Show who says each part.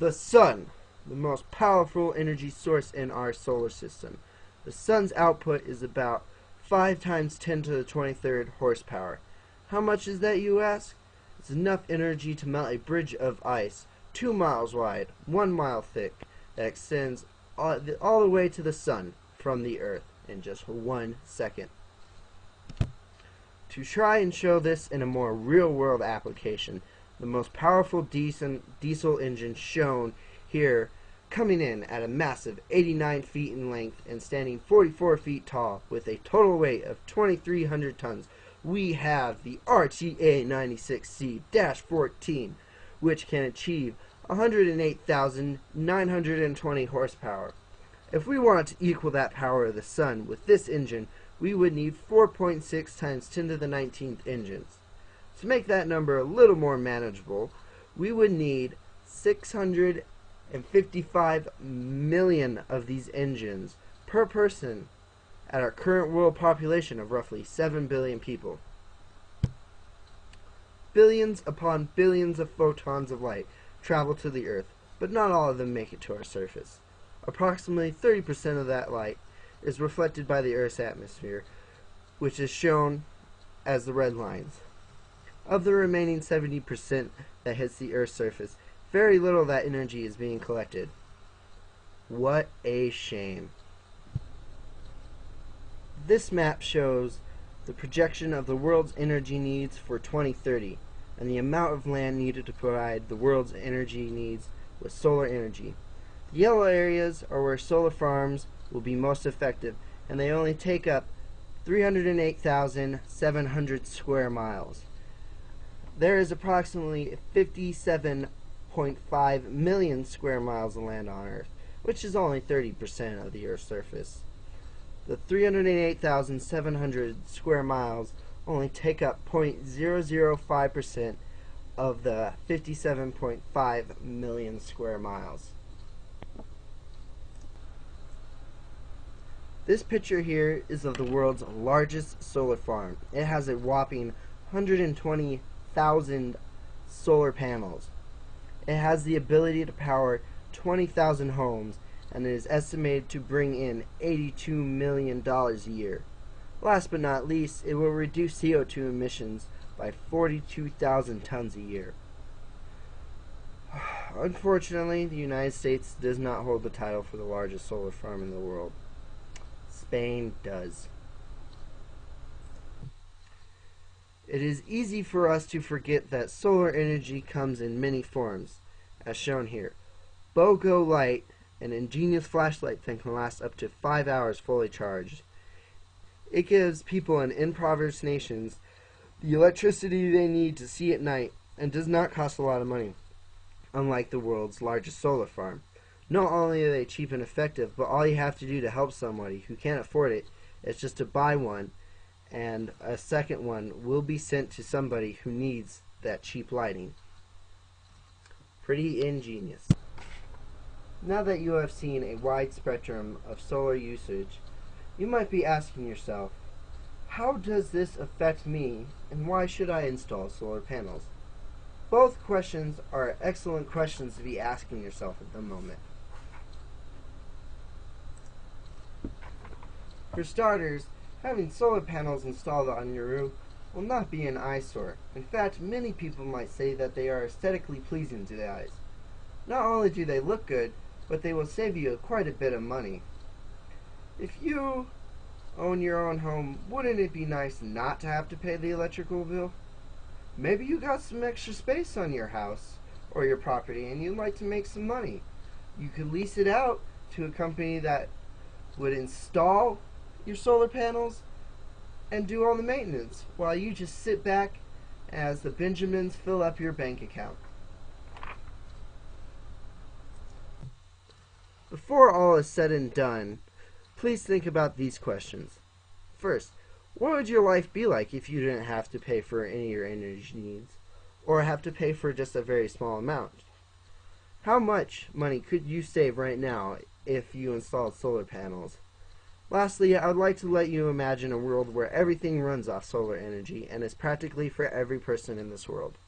Speaker 1: The Sun, the most powerful energy source in our solar system. The Sun's output is about 5 times 10 to the 23rd horsepower. How much is that, you ask? It's enough energy to melt a bridge of ice 2 miles wide, 1 mile thick, that extends all the way to the Sun from the Earth in just 1 second. To try and show this in a more real-world application, the most powerful diesel engine shown here, coming in at a massive 89 feet in length and standing 44 feet tall with a total weight of 2,300 tons, we have the RTA 96C-14, which can achieve 108,920 horsepower. If we want to equal that power of the Sun with this engine, we would need 4.6 times 10 to the 19th engines. To make that number a little more manageable, we would need 655 million of these engines per person at our current world population of roughly 7 billion people. Billions upon billions of photons of light travel to the Earth, but not all of them make it to our surface. Approximately 30% of that light is reflected by the Earth's atmosphere, which is shown as the red lines. Of the remaining 70% that hits the Earth's surface, very little of that energy is being collected. What a shame. This map shows the projection of the world's energy needs for 2030 and the amount of land needed to provide the world's energy needs with solar energy. The yellow areas are where solar farms will be most effective, and they only take up 308,700 square miles. There is approximately 57.5 million square miles of land on Earth, which is only 30% of the Earth's surface. The 308,700 square miles only take up 0.005% of the 57.5 million square miles. This picture here is of the world's largest solar farm. It has a whopping 120,000 solar panels. It has the ability to power 20,000 homes, and it is estimated to bring in $82 million a year. Last but not least, it will reduce CO2 emissions by 42,000 tons a year. Unfortunately, the United States does not hold the title for the largest solar farm in the world. Spain does. It is easy for us to forget that solar energy comes in many forms, as shown here. BOGO Light, an ingenious flashlight that can last up to 5 hours fully charged. It gives people in impoverished nations the electricity they need to see at night and does not cost a lot of money, unlike the world's largest solar farm. Not only are they cheap and effective, but all you have to do to help somebody who can't afford it is just to buy one, and a second one will be sent to somebody who needs that cheap lighting. Pretty ingenious. Now that you have seen a wide spectrum of solar usage, you might be asking yourself, how does this affect me, and why should I install solar panels? Both questions are excellent questions to be asking yourself at the moment. For starters, having solar panels installed on your roof will not be an eyesore. In fact, many people might say that they are aesthetically pleasing to the eyes. Not only do they look good, but they will save you quite a bit of money. If you own your own home, wouldn't it be nice not to have to pay the electrical bill? Maybe you got some extra space on your house or your property and you'd like to make some money. You could lease it out to a company that would install your solar panels and do all the maintenance while you just sit back as the Benjamins fill up your bank account. Before all is said and done, please think about these questions. First, what would your life be like if you didn't have to pay for any of your energy needs, or have to pay for just a very small amount? How much money could you save right now if you installed solar panels? Lastly, I would like to let you imagine a world where everything runs off solar energy and is practically for every person in this world.